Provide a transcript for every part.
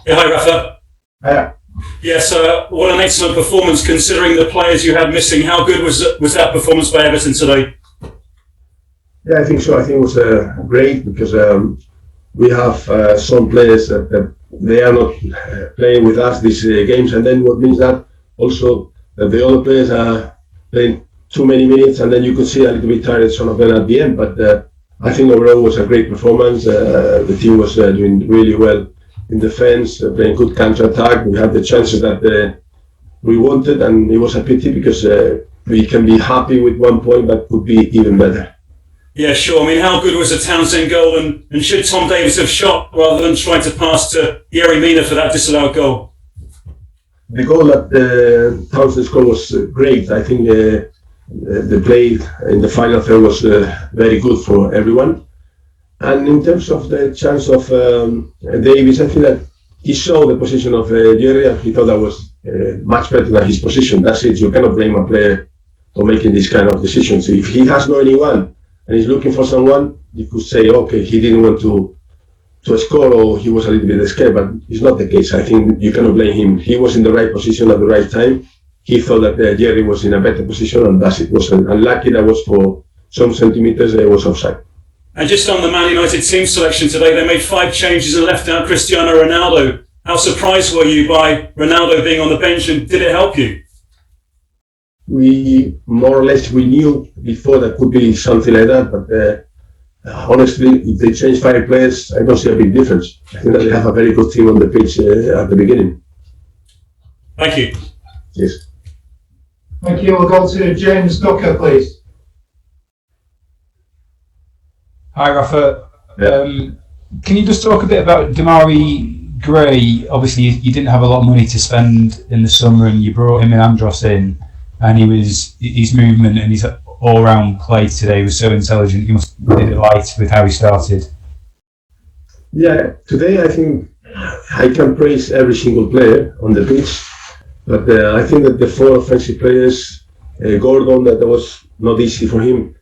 Yeah, hi, Rafa. Hiya. Yes, what an excellent performance considering the players you had missing. How good was that performance by Everton today? Yeah, I think so. I think it was great because we have some players that they are not playing with us these games, and then what means that also that the other players are playing too many minutes, and then you could see a little bit tired some of them at the end. But I think overall it was a great performance. The team was doing really well in defence, playing good counter-attack. We had the chances that we wanted, and it was a pity because we can be happy with 1 point, but could be even better. Yeah, sure. I mean, how good was the Townsend goal, and should Tom Davies have shot rather than trying to pass to Yerry Mina for that disallowed goal? The goal that Townsend scored was great. I think the play in the final third was very good for everyone. And in terms of the chance of Davies, I think that he saw the position of Yerry and he thought that was much better than his position. That's it. You cannot blame a player for making this kind of decisions. If he has no anyone and he's looking for someone, you could say, okay, he didn't want to score or he was a little bit scared, but it's not the case. I think you cannot blame him. He was in the right position at the right time. He thought that Yerry was in a better position, and that's it. Was unlucky that was for some centimeters, it was offside. And just on the Man United team selection today, they made 5 changes and left out Cristiano Ronaldo. How surprised were you by Ronaldo being on the bench, and did it help you? We more or less knew before that could be something like that, but honestly, if they change 5 players, I don't see a big difference. I think that they have a very good team on the pitch at the beginning. Thank you. Yes. Thank you. We'll go to James Ducker, please. Hi, Rafa. Yeah. Can you just talk a bit about Demarai Gray? Obviously, you didn't have a lot of money to spend in the summer, and you brought him and Andros in, and his movement and his all-round play today was so intelligent. You must be delighted with how he started. Yeah, today I think I can praise every single player on the pitch, but I think that the 4 offensive players, Gordon, that was not easy for him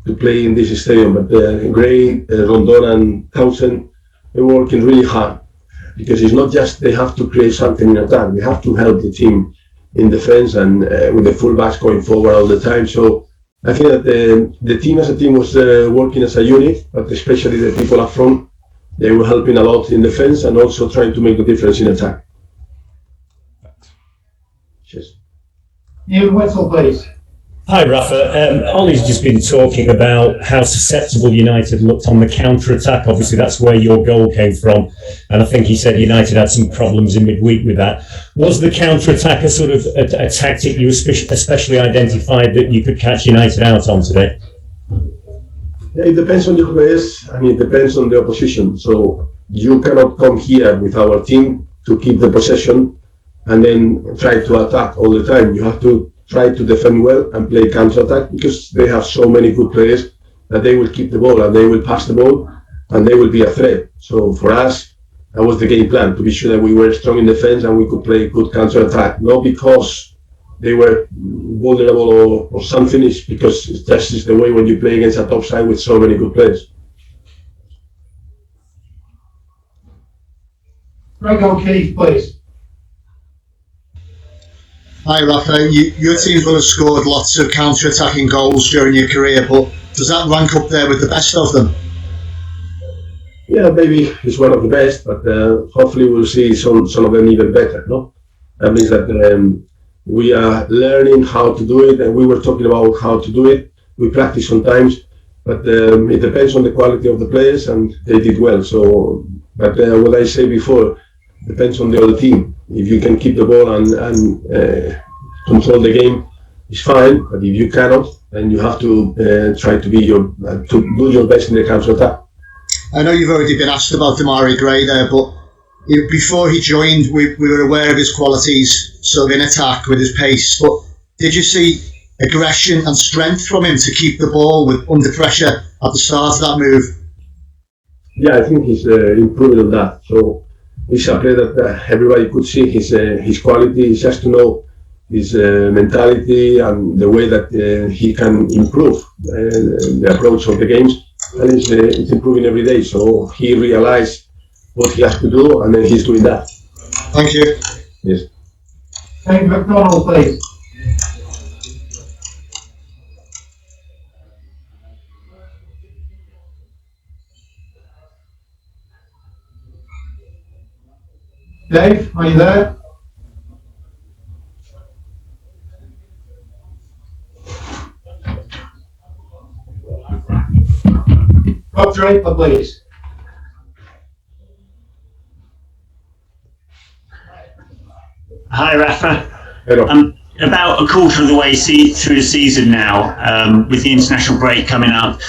to play in this stadium, but Gray, Rondon and Townsend, they're working really hard because it's not just they have to create something in attack, we have to help the team in defense and with the fullbacks going forward all the time. So I think that the team as a team was working as a unit, but especially the people up front, they were helping a lot in defense and also trying to make the difference in attack. Cheers. Ian Whittle, please. Hi, Rafa. Ollie's just been talking about how susceptible United looked on the counter-attack. Obviously, that's where your goal came from. And I think he said United had some problems in midweek with that. Was the counter-attack a sort of a tactic you especially identified that you could catch United out on today? Yeah, it depends on your players and it depends on the opposition. So you cannot come here with our team to keep the possession and then try to attack all the time. You have to try to defend well and play counter-attack because they have so many good players that they will keep the ball and they will pass the ball and they will be a threat. So for us, that was the game plan, to be sure that we were strong in defense and we could play good counter-attack. Not because they were vulnerable or something, it's because that's just the way when you play against a top side with so many good players. Greg O'Keefe, please. Hi Rafa, your teams will have scored lots of counter-attacking goals during your career, but does that rank up there with the best of them? Yeah, maybe it's one of the best, but hopefully we'll see some of them even better. No, that means that we are learning how to do it, and we were talking about how to do it. We practice sometimes, but it depends on the quality of the players, and they did well. So, but what I say before depends on the other team. If you can keep the ball and control the game, it's fine. But if you cannot, then you have to try to do your best in the counter-attack. I know you've already been asked about Demarai Gray there, but before he joined, we were aware of his qualities, sort of in attack with his pace. But did you see aggression and strength from him to keep the ball under pressure at the start of that move? Yeah, I think he's improving on that. So he's a player that everybody could see his quality. It's just to know his mentality and the way that he can improve the approach of the games. And it's improving every day. So he realized what he has to do, and then he's doing that. Thank you. Yes. Dave McDonald, please. Dave, are you there? Rob Draper, please. Hi, Rafa. Hello. About a quarter of the way through the season now, with the international break coming up,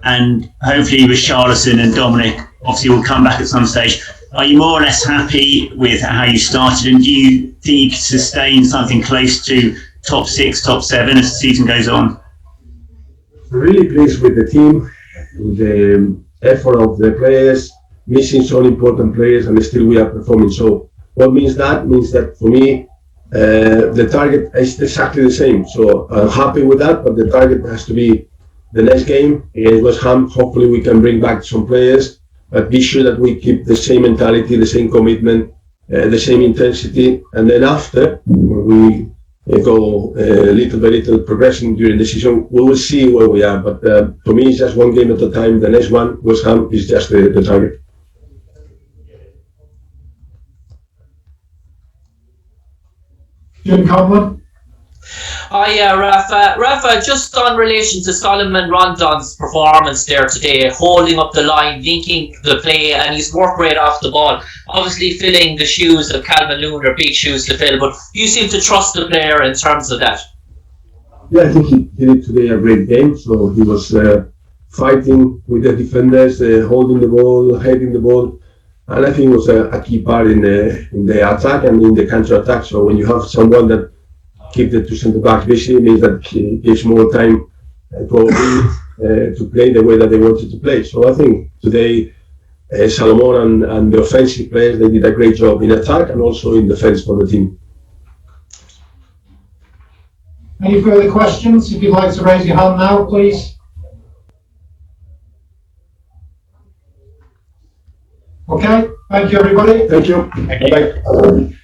and hopefully with Charlison and Dominic, obviously will come back at some stage. Are you more or less happy with how you started, and do you think you can sustain something close to top 6, top 7 as the season goes on? Really pleased with the team, the effort of the players, missing some important players, and still we are performing. So what means that? Means that for me, the target is exactly the same. So I'm happy with that, but the target has to be the next game against West Ham. Hopefully we can bring back some players, but be sure that we keep the same mentality, the same commitment, the same intensity, and then after, when we go little by little progressing during the season, we will see where we are. But for me, it's just one game at a time. The next one, West Ham, is just the target. Jim Conlon. Oh yeah, Rafa. Rafa, just on relation to Solomon Rondon's performance there today, holding up the line, linking the play, and his work rate off the ball. Obviously filling the shoes of Calvin Lewin are big shoes to fill, but you seem to trust the player in terms of that. Yeah, I think he did today a great game. So he was fighting with the defenders, holding the ball, heading the ball, and I think it was a key part in the attack and in the counter attack. So when you have someone that keep the two centre backs busy, means that he gives more time to play the way that they wanted to play. So I think today Salomon and the offensive players, they did a great job in attack and also in defence for the team. Any further questions? If you'd like to raise your hand now, please. Okay, thank you everybody. Thank you. Bye.